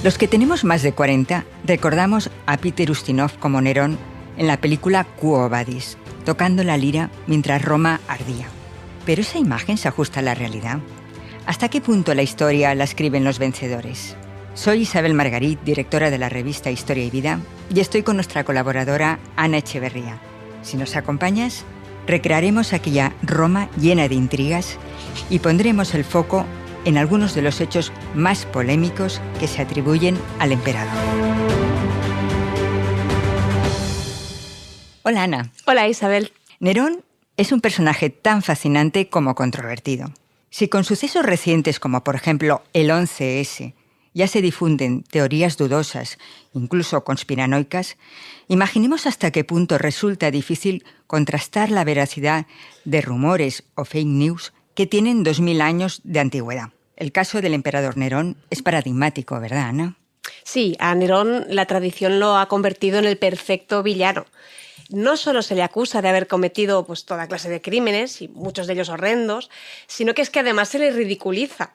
Los que tenemos más de 40 recordamos a Peter Ustinov como Nerón en la película Quo Vadis, tocando la lira mientras Roma ardía. ¿Pero esa imagen se ajusta a la realidad? ¿Hasta qué punto la historia la escriben los vencedores? Soy Isabel Margarit, directora de la revista Historia y Vida, y estoy con nuestra colaboradora Ana Echeverría. Si nos acompañas, recrearemos aquella Roma llena de intrigas y pondremos el foco en algunos de los hechos más polémicos que se atribuyen al emperador. Hola, Ana. Hola, Isabel. Nerón es un personaje tan fascinante como controvertido. Si con sucesos recientes como, por ejemplo, el 11S, ya se difunden teorías dudosas, incluso conspiranoicas, imaginemos hasta qué punto resulta difícil contrastar la veracidad de rumores o fake news que tienen 2000 años de antigüedad. El caso del emperador Nerón es paradigmático, ¿verdad, Ana? Sí, a Nerón la tradición lo ha convertido en el perfecto villano. No solo se le acusa de haber cometido toda clase de crímenes, y muchos de ellos horrendos, sino que es que además se le ridiculiza.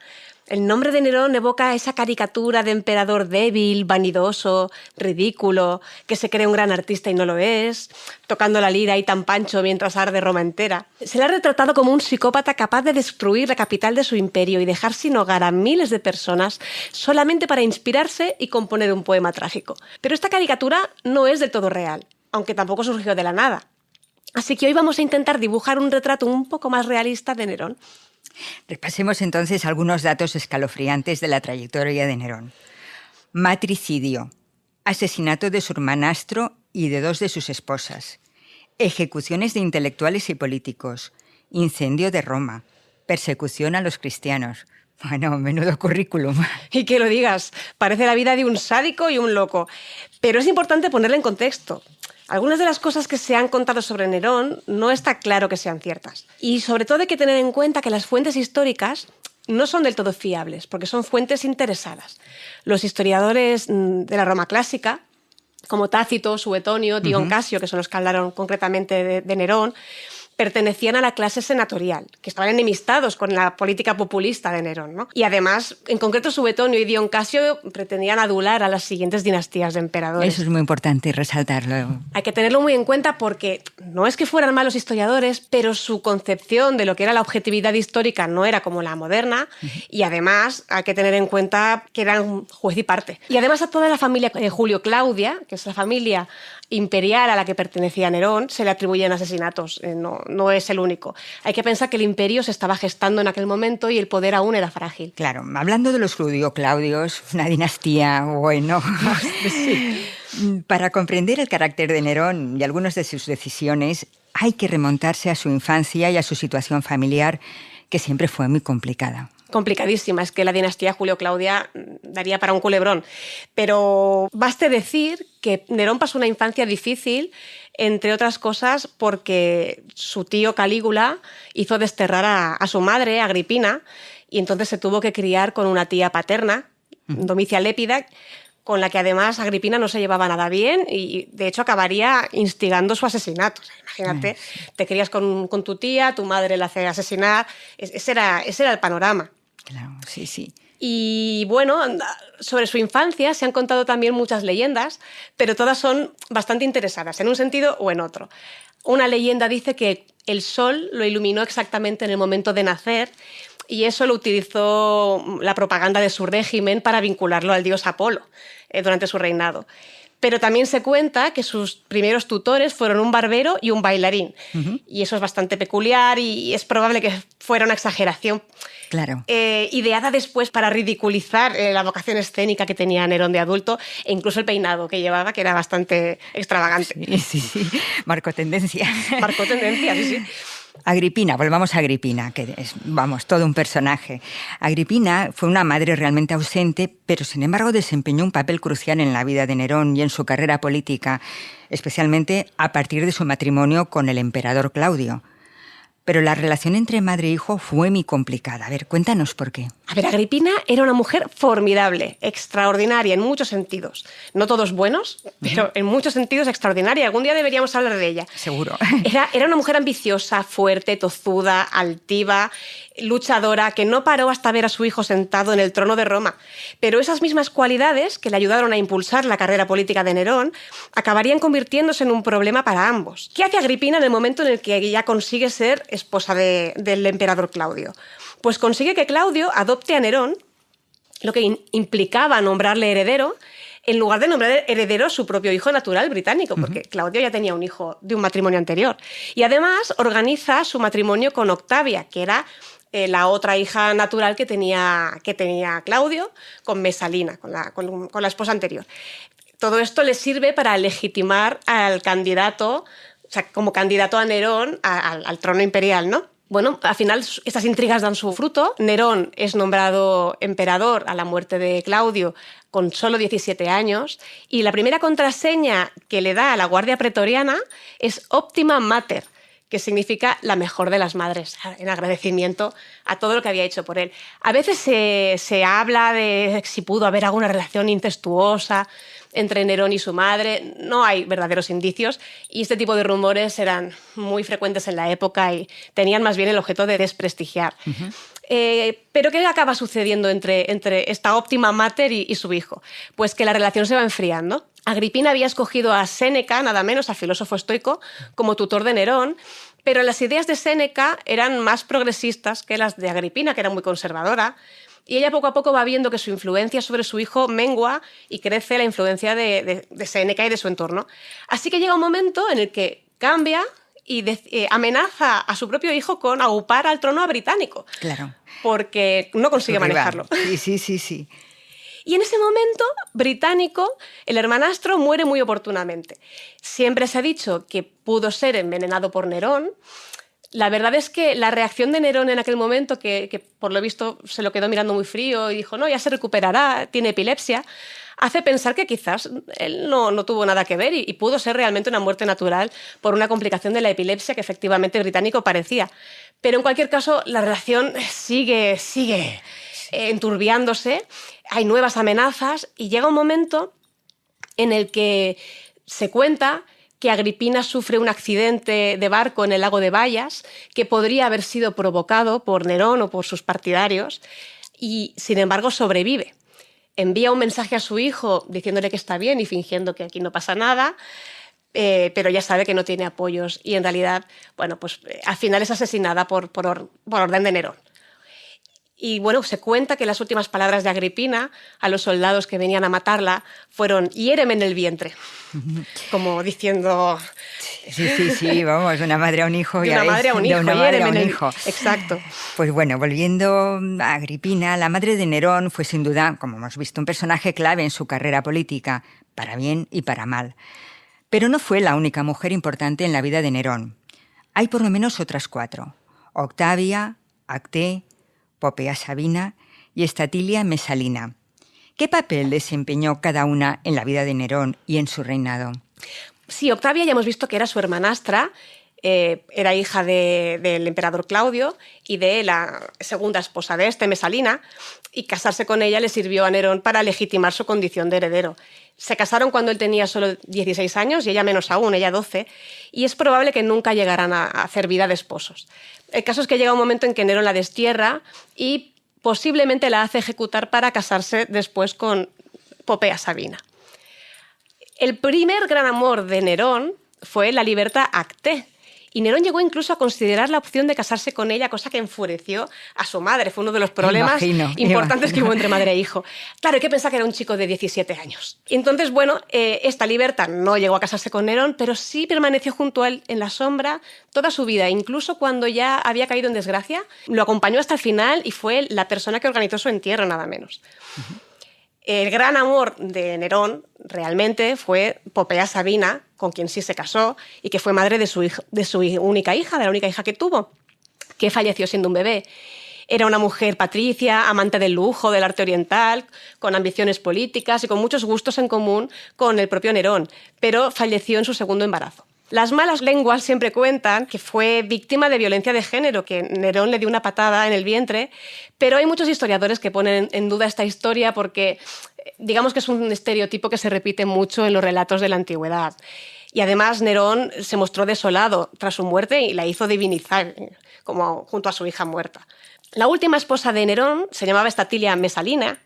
El nombre de Nerón evoca esa caricatura de emperador débil, vanidoso, ridículo, que se cree un gran artista y no lo es, tocando la lira y tan pancho mientras arde Roma entera. Se le ha retratado como un psicópata capaz de destruir la capital de su imperio y dejar sin hogar a miles de personas solamente para inspirarse y componer un poema trágico. Pero esta caricatura no es del todo real, aunque tampoco surgió de la nada. Así que hoy vamos a intentar dibujar un retrato un poco más realista de Nerón. Repasemos entonces algunos datos escalofriantes de la trayectoria de Nerón. Matricidio, asesinato de su hermanastro y de 2 de sus esposas, ejecuciones de intelectuales y políticos, incendio de Roma, persecución a los cristianos. Bueno, menudo currículum. Y que lo digas, parece la vida de un sádico y un loco. Pero es importante ponerla en contexto. Algunas de las cosas que se han contado sobre Nerón no está claro que sean ciertas. Y sobre todo hay que tener en cuenta que las fuentes históricas no son del todo fiables, porque son fuentes interesadas. Los historiadores de la Roma clásica, como Tácito, Suetonio, Dion Casio, que son los que hablaron concretamente de Nerón, pertenecían a la clase senatorial, que estaban enemistados con la política populista de Nerón, ¿no? Y además, en concreto, Suetonio y Dion Casio pretendían adular a las siguientes dinastías de emperadores. Eso es muy importante resaltarlo. Hay que tenerlo muy en cuenta porque no es que fueran malos historiadores, pero su concepción de lo que era la objetividad histórica no era como la moderna, y además hay que tener en cuenta que eran juez y parte. Y además a toda la familia de Julio Claudia, que es la familia imperial a la que pertenecía Nerón, se le atribuyen asesinatos. No es el único. Hay que pensar que el imperio se estaba gestando en aquel momento y el poder aún era frágil. Claro, hablando de los Julio-Claudios, una dinastía, bueno. Sí. Para comprender el carácter de Nerón y algunas de sus decisiones, hay que remontarse a su infancia y a su situación familiar, que siempre fue muy complicada. Complicadísima, es que la dinastía Julio-Claudia daría para un culebrón. Pero baste decir que Nerón pasó una infancia difícil, entre otras cosas porque su tío Calígula hizo desterrar a su madre, Agripina, y entonces se tuvo que criar con una tía paterna, Domicia Lépida, con la que además Agripina no se llevaba nada bien y de hecho acabaría instigando su asesinato. O sea, imagínate, te crías con tu tía, tu madre la hace asesinar, ese era el panorama. Claro, sí, sí. Y bueno, sobre su infancia se han contado también muchas leyendas, pero todas son bastante interesadas, en un sentido o en otro. Una leyenda dice que el sol lo iluminó exactamente en el momento de nacer y eso lo utilizó la propaganda de su régimen para vincularlo al dios Apolo durante su reinado. Pero también se cuenta que sus primeros tutores fueron un barbero y un bailarín. Y eso es bastante peculiar y es probable que fuera una exageración. Claro. Ideada después para ridiculizar la vocación escénica que tenía Nerón de adulto e incluso el peinado que llevaba, que era bastante extravagante. Sí. Marcó tendencia. Marcó tendencia, sí. Agripina, volvamos a Agripina, que es, todo un personaje. Agripina fue una madre realmente ausente, pero sin embargo desempeñó un papel crucial en la vida de Nerón y en su carrera política, especialmente a partir de su matrimonio con el emperador Claudio. Pero la relación entre madre e hijo fue muy complicada. A ver, cuéntanos por qué. A ver, Agripina era una mujer formidable, extraordinaria en muchos sentidos. No todos buenos, pero en muchos sentidos extraordinaria. Algún día deberíamos hablar de ella. Seguro. Era una mujer ambiciosa, fuerte, tozuda, altiva, luchadora, que no paró hasta ver a su hijo sentado en el trono de Roma. Pero esas mismas cualidades que le ayudaron a impulsar la carrera política de Nerón acabarían convirtiéndose en un problema para ambos. ¿Qué hace Agripina en el momento en el que ella consigue ser esposa del emperador Claudio? Pues consigue que Claudio adopte a Nerón, lo que implicaba nombrarle heredero, en lugar de nombrar heredero a su propio hijo natural británico, porque Claudio ya tenía un hijo de un matrimonio anterior. Y además organiza su matrimonio con Octavia, que era la otra hija natural que tenía Claudio, con Mesalina, con la esposa anterior. Todo esto le sirve para legitimar al candidato, o sea, como candidato a Nerón al trono imperial, ¿no? Bueno, al final estas intrigas dan su fruto. Nerón es nombrado emperador a la muerte de Claudio con solo 17 años y la primera contraseña que le da a la Guardia Pretoriana es Optima Mater, que significa la mejor de las madres, en agradecimiento a todo lo que había hecho por él. A veces se habla de si pudo haber alguna relación incestuosa entre Nerón y su madre. No hay verdaderos indicios y este tipo de rumores eran muy frecuentes en la época y tenían más bien el objeto de desprestigiar. Pero ¿qué acaba sucediendo entre esta Optima Mater y su hijo? Pues que la relación se va enfriando. Agripina había escogido a Séneca, nada menos, al filósofo estoico, como tutor de Nerón, pero las ideas de Séneca eran más progresistas que las de Agripina, que era muy conservadora, y ella poco a poco va viendo que su influencia sobre su hijo mengua y crece la influencia de Séneca y de su entorno. Así que llega un momento en el que cambia y amenaza a su propio hijo con aupar al trono británico. Claro. Porque no consigue manejarlo. Sí. Y en ese momento, británico, el hermanastro muere muy oportunamente. Siempre se ha dicho que pudo ser envenenado por Nerón. La verdad es que la reacción de Nerón en aquel momento, que por lo visto se lo quedó mirando muy frío y dijo, no, ya se recuperará, tiene epilepsia, hace pensar que quizás él no tuvo nada que ver y pudo ser realmente una muerte natural por una complicación de la epilepsia que efectivamente británico parecía. Pero en cualquier caso, la relación sigue enturbiándose, hay nuevas amenazas y llega un momento en el que se cuenta que Agripina sufre un accidente de barco en el lago de Bayas que podría haber sido provocado por Nerón o por sus partidarios y, sin embargo, sobrevive. Envía un mensaje a su hijo diciéndole que está bien y fingiendo que aquí no pasa nada, pero ya sabe que no tiene apoyos y, en realidad, bueno, pues al final es asesinada por orden de Nerón. Y bueno, se cuenta que las últimas palabras de Agripina a los soldados que venían a matarla fueron «hiéreme en el vientre», como diciendo... Sí, vamos, de una madre a un hijo. De una madre a un hijo, hiéreme a un hijo. Exacto. Pues bueno, volviendo a Agripina, la madre de Nerón fue sin duda, como hemos visto, un personaje clave en su carrera política, para bien y para mal. Pero no fue la única mujer importante en la vida de Nerón. Hay por lo menos otras 4. Octavia, Acté, Popea Sabina y Estatilia Mesalina. ¿Qué papel desempeñó cada una en la vida de Nerón y en su reinado? Sí, Octavia ya hemos visto que era su hermanastra, era hija del emperador Claudio y de la segunda esposa de Mesalina, y casarse con ella le sirvió a Nerón para legitimar su condición de heredero. Se casaron cuando él tenía solo 16 años y ella menos aún, ella 12, y es probable que nunca llegaran a hacer vida de esposos. El caso es que llega un momento en que Nerón la destierra y posiblemente la hace ejecutar para casarse después con Popea Sabina. El primer gran amor de Nerón fue la liberta Acté, y Nerón llegó incluso a considerar la opción de casarse con ella, cosa que enfureció a su madre. Fue uno de los problemas importantes que hubo entre madre e hijo. Claro, hay que pensar que era un chico de 17 años. Entonces, bueno, esta liberta no llegó a casarse con Nerón, pero sí permaneció junto a él en la sombra toda su vida. Incluso cuando ya había caído en desgracia, lo acompañó hasta el final y fue la persona que organizó su entierro, nada menos. El gran amor de Nerón realmente fue Popea Sabina, con quien sí se casó y que fue madre de su única hija, de la única hija que tuvo, que falleció siendo un bebé. Era una mujer patricia, amante del lujo, del arte oriental, con ambiciones políticas y con muchos gustos en común con el propio Nerón, pero falleció en su segundo embarazo. Las malas lenguas siempre cuentan que fue víctima de violencia de género, que Nerón le dio una patada en el vientre, pero hay muchos historiadores que ponen en duda esta historia porque digamos que es un estereotipo que se repite mucho en los relatos de la antigüedad. Y además Nerón se mostró desolado tras su muerte y la hizo divinizar, como junto a su hija muerta. La última esposa de Nerón se llamaba Estatilia Mesalina.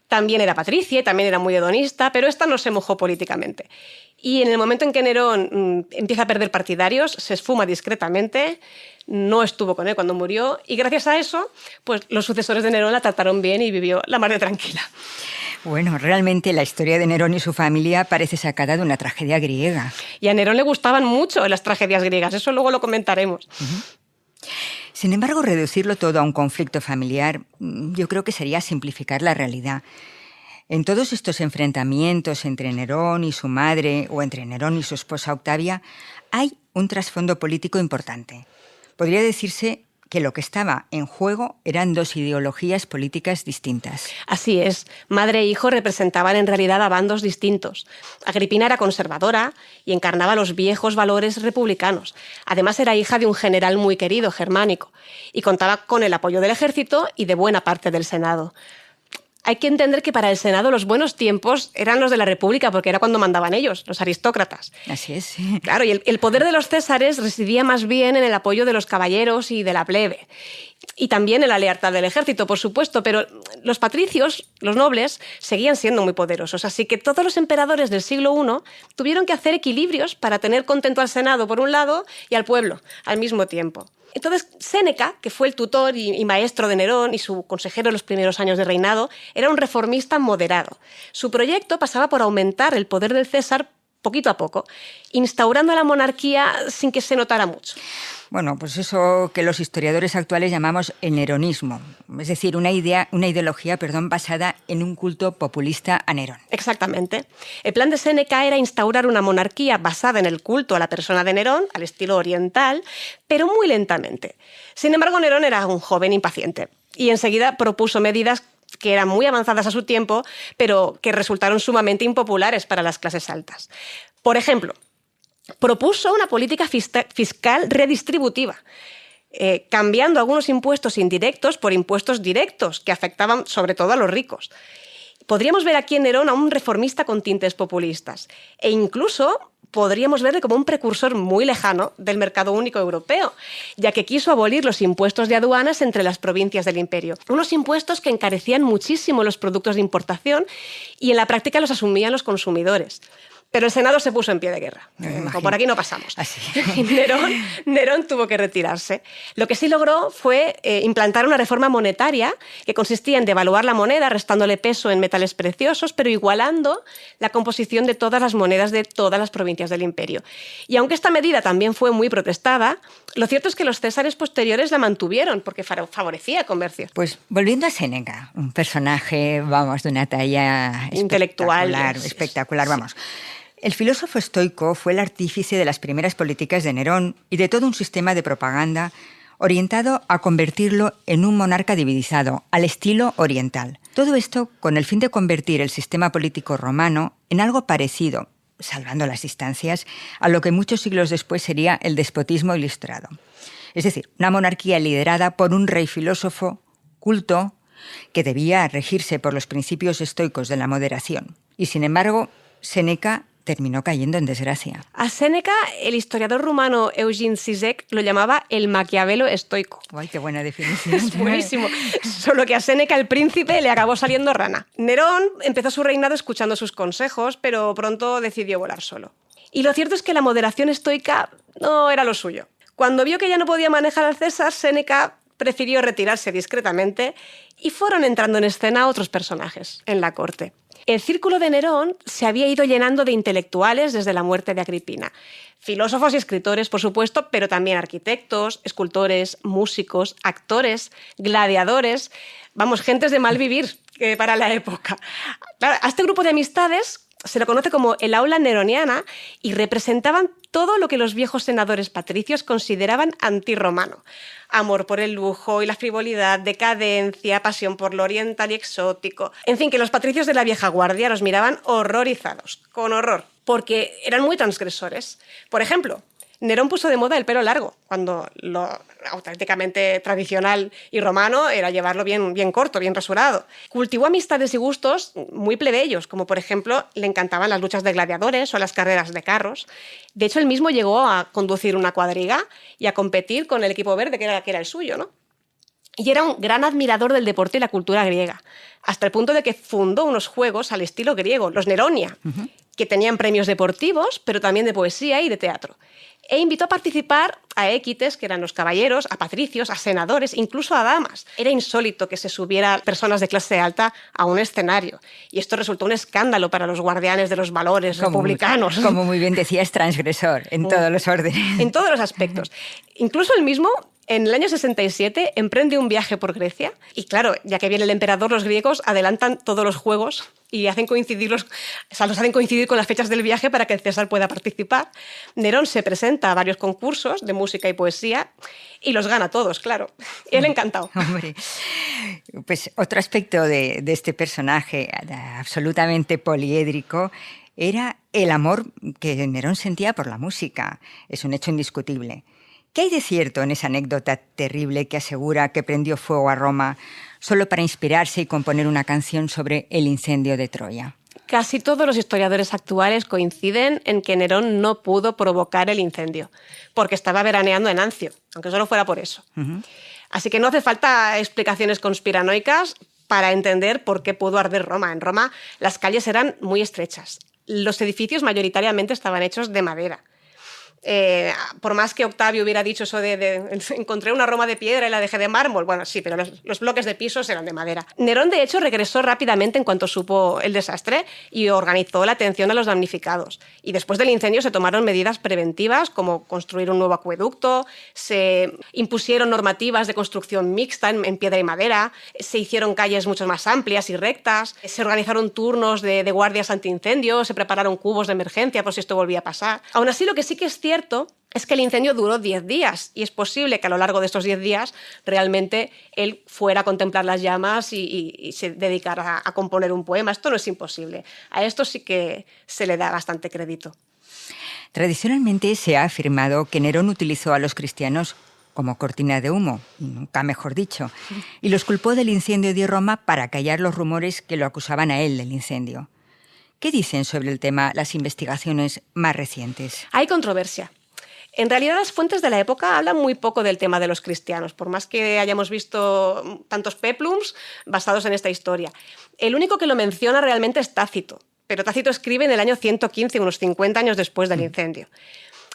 También era patricia y también era muy hedonista, pero esta no se mojó políticamente. Y en el momento en que Nerón empieza a perder partidarios, se esfuma discretamente, no estuvo con él cuando murió, y gracias a eso, pues los sucesores de Nerón la trataron bien y vivió la mar de tranquila. Bueno, realmente la historia de Nerón y su familia parece sacada de una tragedia griega. Y a Nerón le gustaban mucho las tragedias griegas, eso luego lo comentaremos. Sin embargo, reducirlo todo a un conflicto familiar, yo creo que sería simplificar la realidad. En todos estos enfrentamientos entre Nerón y su madre o entre Nerón y su esposa Octavia, hay un trasfondo político importante. Podría decirse que lo que estaba en juego eran dos ideologías políticas distintas. Así es. Madre e hijo representaban en realidad a bandos distintos. Agripina era conservadora y encarnaba los viejos valores republicanos. Además era hija de un general muy querido, germánico, y contaba con el apoyo del ejército y de buena parte del Senado. Hay que entender que para el Senado los buenos tiempos eran los de la República, porque era cuando mandaban ellos, los aristócratas. Así es, sí. Claro, y el poder de los césares residía más bien en el apoyo de los caballeros y de la plebe. Y también en la lealtad del ejército, por supuesto, pero los patricios, los nobles, seguían siendo muy poderosos. Así que todos los emperadores del siglo I tuvieron que hacer equilibrios para tener contento al Senado por un lado y al pueblo al mismo tiempo. Entonces, Séneca, que fue el tutor y maestro de Nerón y su consejero en los primeros años de reinado, era un reformista moderado. Su proyecto pasaba por aumentar el poder del César poquito a poco, instaurando la monarquía sin que se notara mucho. Bueno, pues eso que los historiadores actuales llamamos el neronismo, es decir, una ideología basada en un culto populista a Nerón. Exactamente. El plan de Séneca era instaurar una monarquía basada en el culto a la persona de Nerón, al estilo oriental, pero muy lentamente. Sin embargo, Nerón era un joven impaciente y enseguida propuso medidas que eran muy avanzadas a su tiempo, pero que resultaron sumamente impopulares para las clases altas. Por ejemplo, propuso una política fiscal redistributiva, cambiando algunos impuestos indirectos por impuestos directos, que afectaban sobre todo a los ricos. Podríamos ver aquí en Nerón a un reformista con tintes populistas, e incluso podríamos verle como un precursor muy lejano del mercado único europeo, ya que quiso abolir los impuestos de aduanas entre las provincias del imperio. Unos impuestos que encarecían muchísimo los productos de importación y en la práctica los asumían los consumidores. Pero el Senado se puso en pie de guerra. Por aquí no pasamos. Nerón tuvo que retirarse. Lo que sí logró fue implantar una reforma monetaria que consistía en devaluar la moneda, restándole peso en metales preciosos, pero igualando la composición de todas las monedas de todas las provincias del imperio. Y aunque esta medida también fue muy protestada, lo cierto es que los césares posteriores la mantuvieron porque favorecía el comercio. Pues volviendo a Séneca, un personaje, de una talla intelectual, espectacular, vamos. El filósofo estoico fue el artífice de las primeras políticas de Nerón y de todo un sistema de propaganda orientado a convertirlo en un monarca divinizado, al estilo oriental. Todo esto con el fin de convertir el sistema político romano en algo parecido, salvando las distancias, a lo que muchos siglos después sería el despotismo ilustrado. Es decir, una monarquía liderada por un rey filósofo, culto, que debía regirse por los principios estoicos de la moderación. Y sin embargo, Séneca terminó cayendo en desgracia. A Séneca, el historiador rumano Eugene Sisek lo llamaba el Maquiavelo estoico. ¡Ay, qué buena definición! Es buenísimo. Solo que a Séneca, el príncipe, le acabó saliendo rana. Nerón empezó su reinado escuchando sus consejos, pero pronto decidió volar solo. Y lo cierto es que la moderación estoica no era lo suyo. Cuando vio que ya no podía manejar al César, Séneca prefirió retirarse discretamente y fueron entrando en escena otros personajes en la corte. El círculo de Nerón se había ido llenando de intelectuales desde la muerte de Agripina. Filósofos y escritores, por supuesto, pero también arquitectos, escultores, músicos, actores, gladiadores, gentes de mal vivir para la época. Claro, a este grupo de amistades Se lo conoce como el aula neroniana y representaban todo lo que los viejos senadores patricios consideraban antirromano. Amor por el lujo y la frivolidad, decadencia, pasión por lo oriental y exótico. En fin, que los patricios de la vieja guardia los miraban horrorizados, con horror, porque eran muy transgresores. Por ejemplo, Nerón puso de moda el pelo largo, cuando lo auténticamente tradicional y romano era llevarlo bien corto, bien rasurado. Cultivó amistades y gustos muy plebeyos, como por ejemplo le encantaban las luchas de gladiadores o las carreras de carros. De hecho, él mismo llegó a conducir una cuadriga y a competir con el equipo verde, que era el suyo, ¿no? Y era un gran admirador del deporte y la cultura griega, hasta el punto de que fundó unos juegos al estilo griego, los Neronia, que tenían premios deportivos, pero también de poesía y de teatro. E invitó a participar a équites, que eran los caballeros, a patricios, a senadores, incluso a damas. Era insólito que se subiera personas de clase alta a un escenario. Y esto resultó un escándalo para los guardianes de los valores republicanos. Como muy bien decías, transgresor en todos los órdenes. En todos los aspectos. Incluso él mismo, en el año 67, emprende un viaje por Grecia. Y claro, ya que viene el emperador, los griegos adelantan todos los juegos y los hacen coincidir con las fechas del viaje para que el César pueda participar. Nerón se presenta a varios concursos de música y poesía y los gana todos, claro. Y él encantado. Hombre, pues otro aspecto de este personaje absolutamente poliédrico era el amor que Nerón sentía por la música. Es un hecho indiscutible. ¿Qué hay de cierto en esa anécdota terrible que asegura que prendió fuego a Roma solo para inspirarse y componer una canción sobre el incendio de Troya? Casi todos los historiadores actuales coinciden en que Nerón no pudo provocar el incendio, porque estaba veraneando en Ancio, aunque solo fuera por eso. Así que no hace falta explicaciones conspiranoicas para entender por qué pudo arder Roma. En Roma las calles eran muy estrechas. Los edificios mayoritariamente estaban hechos de madera. Por más que Octavio hubiera dicho eso de encontré una Roma de piedra y la dejé de mármol, bueno, sí, pero los bloques de pisos eran de madera. Nerón, de hecho, regresó rápidamente en cuanto supo el desastre y organizó la atención a los damnificados. Y después del incendio se tomaron medidas preventivas, como construir un nuevo acueducto, se impusieron normativas de construcción mixta en piedra y madera, se hicieron calles mucho más amplias y rectas, se organizaron turnos de guardias antiincendios, se prepararon cubos de emergencia por si esto volvía a pasar. Aún así, lo que sí que es cierto es que el incendio duró 10 días y es posible que a lo largo de estos 10 días realmente él fuera a contemplar las llamas y se dedicara a componer un poema. Esto no es imposible. A esto sí que se le da bastante crédito. Tradicionalmente se ha afirmado que Nerón utilizó a los cristianos como cortina de humo, nunca mejor dicho, y los culpó del incendio de Roma para callar los rumores que lo acusaban a él del incendio. ¿Qué dicen sobre el tema las investigaciones más recientes? Hay controversia. En realidad, las fuentes de la época hablan muy poco del tema de los cristianos, por más que hayamos visto tantos peplums basados en esta historia. El único que lo menciona realmente es Tácito, pero Tácito escribe en el año 115, unos 50 años después del incendio.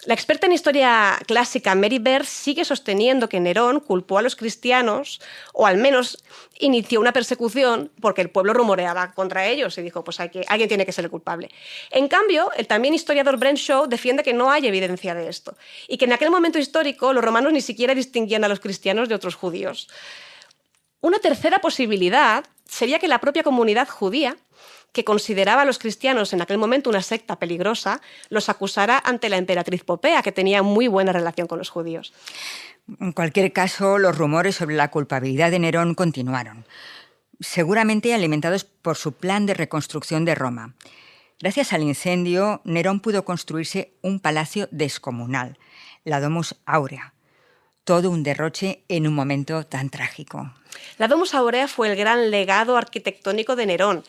La experta en historia clásica Mary Beard sigue sosteniendo que Nerón culpó a los cristianos, o al menos inició una persecución porque el pueblo rumoreaba contra ellos y dijo, pues alguien tiene que ser el culpable. En cambio, el también historiador Brent Shaw defiende que no hay evidencia de esto y que en aquel momento histórico los romanos ni siquiera distinguían a los cristianos de otros judíos. Una tercera posibilidad sería que la propia comunidad judía, que consideraba a los cristianos en aquel momento una secta peligrosa, los acusara ante la emperatriz Popea, que tenía muy buena relación con los judíos. En cualquier caso, los rumores sobre la culpabilidad de Nerón continuaron, seguramente alimentados por su plan de reconstrucción de Roma. Gracias al incendio, Nerón pudo construirse un palacio descomunal, la Domus Aurea. Todo un derroche en un momento tan trágico. La Domus Aurea fue el gran legado arquitectónico de Nerón,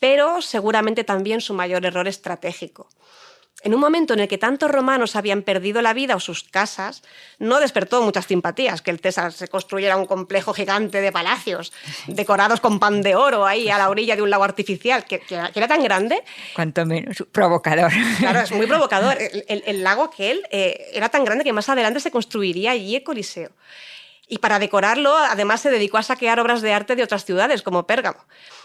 pero seguramente también su mayor error estratégico. En un momento en el que tantos romanos habían perdido la vida o sus casas, no despertó muchas simpatías que el César se construyera un complejo gigante de palacios decorados con pan de oro ahí a la orilla de un lago artificial, que era tan grande. Cuanto menos provocador. Claro, es muy provocador. El lago aquel era tan grande que más adelante se construiría allí el Coliseo. Y para decorarlo, además, se dedicó a saquear obras de arte de otras ciudades, como Pérgamo.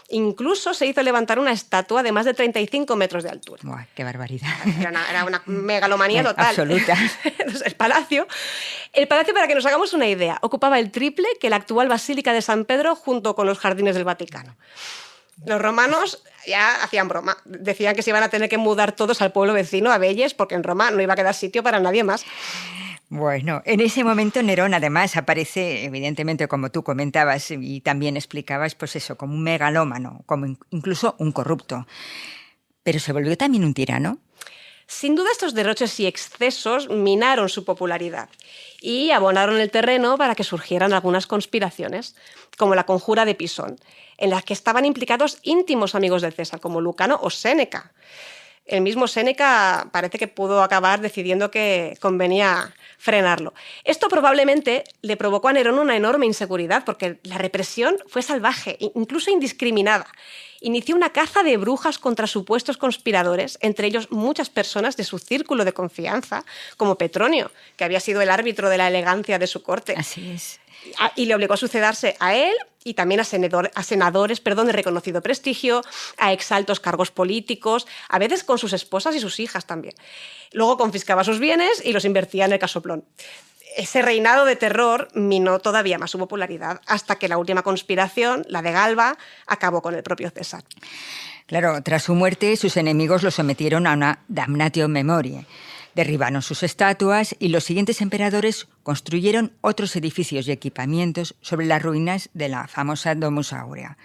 Incluso se hizo levantar una estatua de más de 35 metros de altura. ¡Buah, qué barbaridad! Era una megalomanía total. Absoluta. El palacio, para que nos hagamos una idea, ocupaba el triple que la actual Basílica de San Pedro junto con los jardines del Vaticano. Los romanos ya hacían broma. Decían que se iban a tener que mudar todos al pueblo vecino, a Velles, porque en Roma no iba a quedar sitio para nadie más. Bueno, en ese momento Nerón además aparece, evidentemente, como tú comentabas y también explicabas, pues eso, como un megalómano, como incluso un corrupto. ¿Pero se volvió también un tirano? Sin duda estos derroches y excesos minaron su popularidad y abonaron el terreno para que surgieran algunas conspiraciones, como la conjura de Pisón, en las que estaban implicados íntimos amigos de César, como Lucano o Séneca. El mismo Séneca parece que pudo acabar decidiendo que convenía frenarlo. Esto probablemente le provocó a Nerón una enorme inseguridad, porque la represión fue salvaje, incluso indiscriminada. Inició una caza de brujas contra supuestos conspiradores, entre ellos muchas personas de su círculo de confianza, como Petronio, que había sido el árbitro de la elegancia de su corte. Así es. Y le obligó a sucederse a él y también a senadores de reconocido prestigio, a exaltos cargos políticos, a veces con sus esposas y sus hijas también. Luego confiscaba sus bienes y los invertía en el casoplón. Ese reinado de terror minó todavía más su popularidad, hasta que la última conspiración, la de Galba, acabó con el propio César. Claro, tras su muerte, sus enemigos lo sometieron a una damnatio memoriae. Derribaron sus estatuas y los siguientes emperadores construyeron otros edificios y equipamientos sobre las ruinas de la famosa Domus Aurea.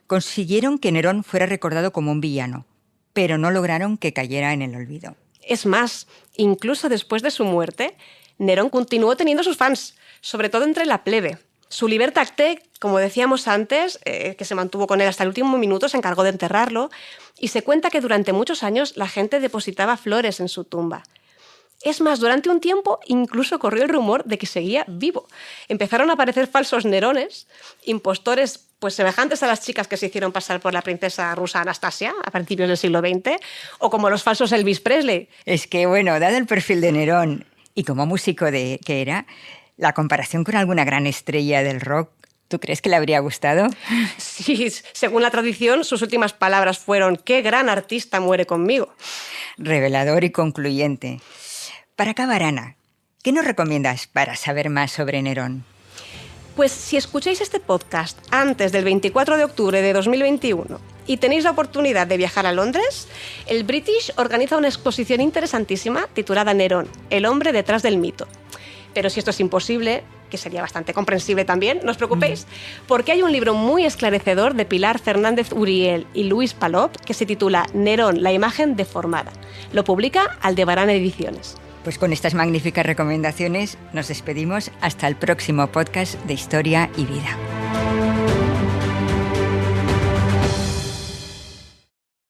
Consiguieron que Nerón fuera recordado como un villano, pero no lograron que cayera en el olvido. Es más, incluso después de su muerte, Nerón continuó teniendo sus fans, sobre todo entre la plebe. Su libertad acte, como decíamos antes, que se mantuvo con él hasta el último minuto, se encargó de enterrarlo, y se cuenta que durante muchos años la gente depositaba flores en su tumba. Es más, durante un tiempo incluso corrió el rumor de que seguía vivo. Empezaron a aparecer falsos Nerones, impostores pues semejantes a las chicas que se hicieron pasar por la princesa rusa Anastasia a principios del siglo XX, o como los falsos Elvis Presley. Es que, bueno, dado el perfil de Nerón y como músico que era, la comparación con alguna gran estrella del rock, ¿tú crees que le habría gustado? Sí, según la tradición, sus últimas palabras fueron: «¡Qué gran artista muere conmigo!». Revelador y concluyente. Para acabar, Ana, ¿qué nos recomiendas para saber más sobre Nerón? Pues si escucháis este podcast antes del 24 de octubre de 2021 y tenéis la oportunidad de viajar a Londres, el British organiza una exposición interesantísima titulada Nerón, el hombre detrás del mito. Pero si esto es imposible, que sería bastante comprensible también, no os preocupéis, porque hay un libro muy esclarecedor de Pilar Fernández Uriel y Luis Palop que se titula Nerón, la imagen deformada. Lo publica Aldebarán Ediciones. Pues con estas magníficas recomendaciones nos despedimos hasta el próximo podcast de Historia y Vida.